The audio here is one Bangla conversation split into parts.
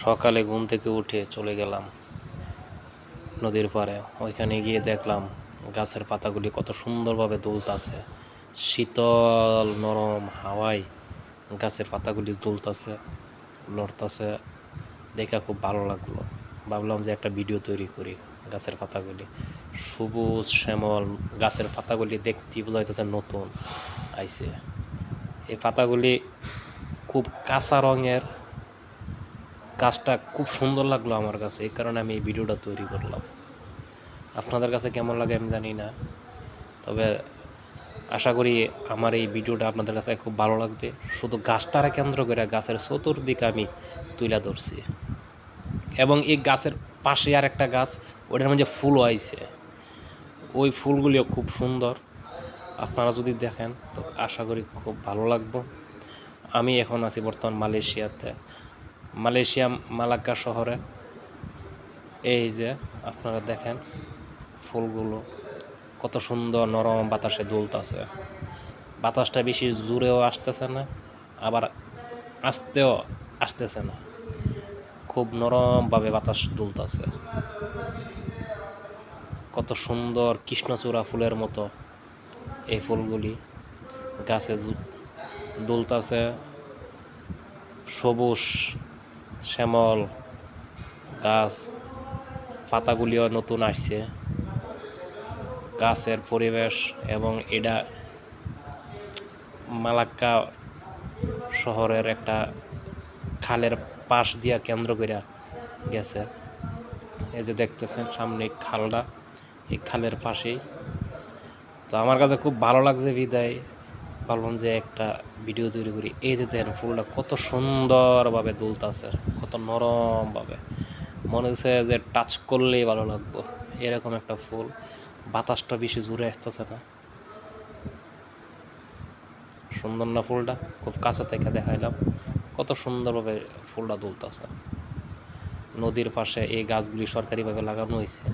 সকালে ঘুম থেকে উঠে চলে গেলাম নদীর পাড়ে। ওইখানে গিয়ে দেখলাম গাছের পাতাগুলি কত সুন্দরভাবে দুলতাছে, শীতল নরম হাওয়ায় গাছের পাতাগুলি দুলতাছে, লড়তাছে। দেখে খুব ভালো লাগলো। ভাবলাম যে একটা ভিডিও তৈরি করি। গাছের পাতাগুলি সবুজ শ্যামল, গাছের পাতাগুলি দেখতে বোঝা যাইতেছে নতুন আইছে। এই পাতাগুলি খুব কাঁচা রঙের, গাছটা খুব সুন্দর লাগলো আমার কাছে, এই কারণে আমি এই ভিডিওটা তৈরি করলাম। আপনাদের কাছে কেমন লাগে আমি জানি না, তবে আশা করি আমার এই ভিডিওটা আপনাদের কাছে খুব ভালো লাগবে। শুধু গাছটারে কেন্দ্র করে গাছের চতুর্দিকে আমি তুলে ধরছি, এবং এই গাছের পাশে আর একটা গাছ, ওটার মধ্যে ফুলও আইছে। ওই ফুলগুলিও খুব সুন্দর। আপনারা যদি দেখেন তো আশা করি খুব ভালো লাগবে। আমি এখন আছি বর্তমান মালয়েশিয়াতে, মালয়েশিয়া মালাক্কা শহরে। এই যে আপনারা দেখেন ফুলগুলো কত সুন্দর নরম বাতাসে দুলতেছে। বাতাসটা বেশি জোরেও আসতেছে না, আবার আসতেও আসতেছে না, খুব নরমভাবে বাতাস দুলতেছে। কত সুন্দর কৃষ্ণচূড়া ফুলের মতো এই ফুলগুলি গাছে দুলতেছে। সবুজ শ্যামল গাছ, পাতাগুলিও নতুন আসছে। গাছের পরিবেশ, এবং এটা মালাক্কা শহরের একটা খালের পাশ দিয়া কেন্দ্র করে গেছে। এই যে দেখতেছেন সামনে খালটা, এই খালের পাশেই। তো আমার কাছে খুব ভালো লাগছে বিদায় ভাবলাম যে একটা ভিডিও তৈরি করি। এই যে দেখেন ফুলটা কত সুন্দরভাবে দুলতাছে, কত নরমভাবে, মনে হচ্ছে যে টাচ করলেই ভালো লাগবে এরকম একটা ফুল। বাতাসটা বেশি জোরে আসতেছে না, সুন্দর না ফুলটা? খুব কাছে থেকে দেখাইলাম কত সুন্দরভাবে ফুলটা দুলতেছে। নদীর পাশে এই গাছগুলি সরকারিভাবে লাগানো হয়েছে।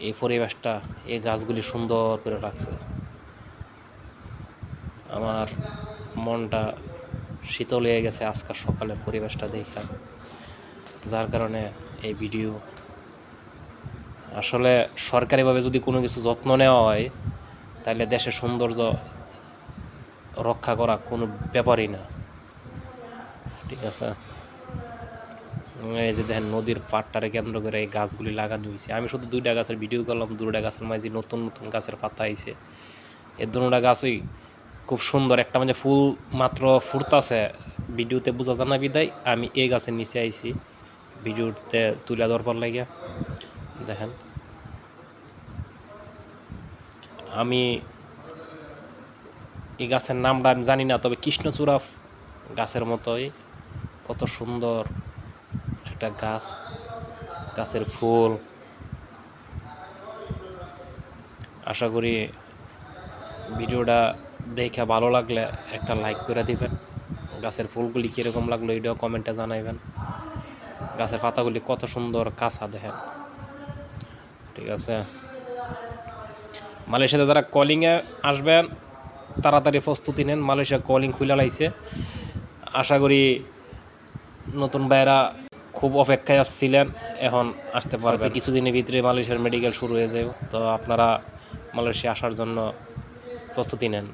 এই পরিবেশটা এই গাছগুলি সুন্দর করে রাখছে। আমার মনটা শীতল হয়ে গেছে আজকাল সকালের পরিবেশটা দেখা, যার কারণে এই ভিডিও। আসলে সরকারিভাবে যদি কোনো কিছু যত্ন নেওয়া হয়, তাহলে দেশের সৌন্দর্য রক্ষা করা কোনো ব্যাপারই না, ঠিক আছে? এই যে দেখেন নদীর পাড়টারে কেন্দ্র করে এই গাছগুলি লাগানো হয়েছে। আমি শুধু 2টা গাছের ভিডিও করলাম, 2টা গাছের মাঝে নতুন নতুন গাছের পাতা আইছে। এই 2টা গাছই খুব সুন্দর। একটা মানে ফুল মাত্র ফুটতাছে, ভিডিওতে বোঝা যায় না বিদায় আমি এই গাছের নিচে আইছি ভিডিওতে তুলে ধরবার লাগে। দেখেন আমি এই গাছের নামটা আমি জানি না, তবে কৃষ্ণচূড়া গাছের মতোই কত সুন্দর একটা গাছ, গাছের ফুল। আশা করি ভিডিওটা দেখে ভালো লাগলে একটা লাইক করে দিবেন। গাছের ফুলগুলি কীরকম লাগলো এটাও কমেন্টে জানাইবেন। গাছের পাতাগুলি কত সুন্দর কাঁচা দেখেন, ঠিক আছে? মালয়েশিয়াতে যারা কলিংয়ে আসবেন তাড়াতাড়ি প্রস্তুতি নেন, মালয়েশিয়া কলিং খুলে লাইছে। আশা করি নতুন ভাইয়েরা খুব অপেক্ষায় আসছিলেন, এখন আসতে পারবে। কিছুদিনের ভিতরে মালয়েশিয়ার মেডিকেল শুরু হয়ে যাবে, তো আপনারা মালয়েশিয়া আসার জন্য প্রস্তুতি নেন।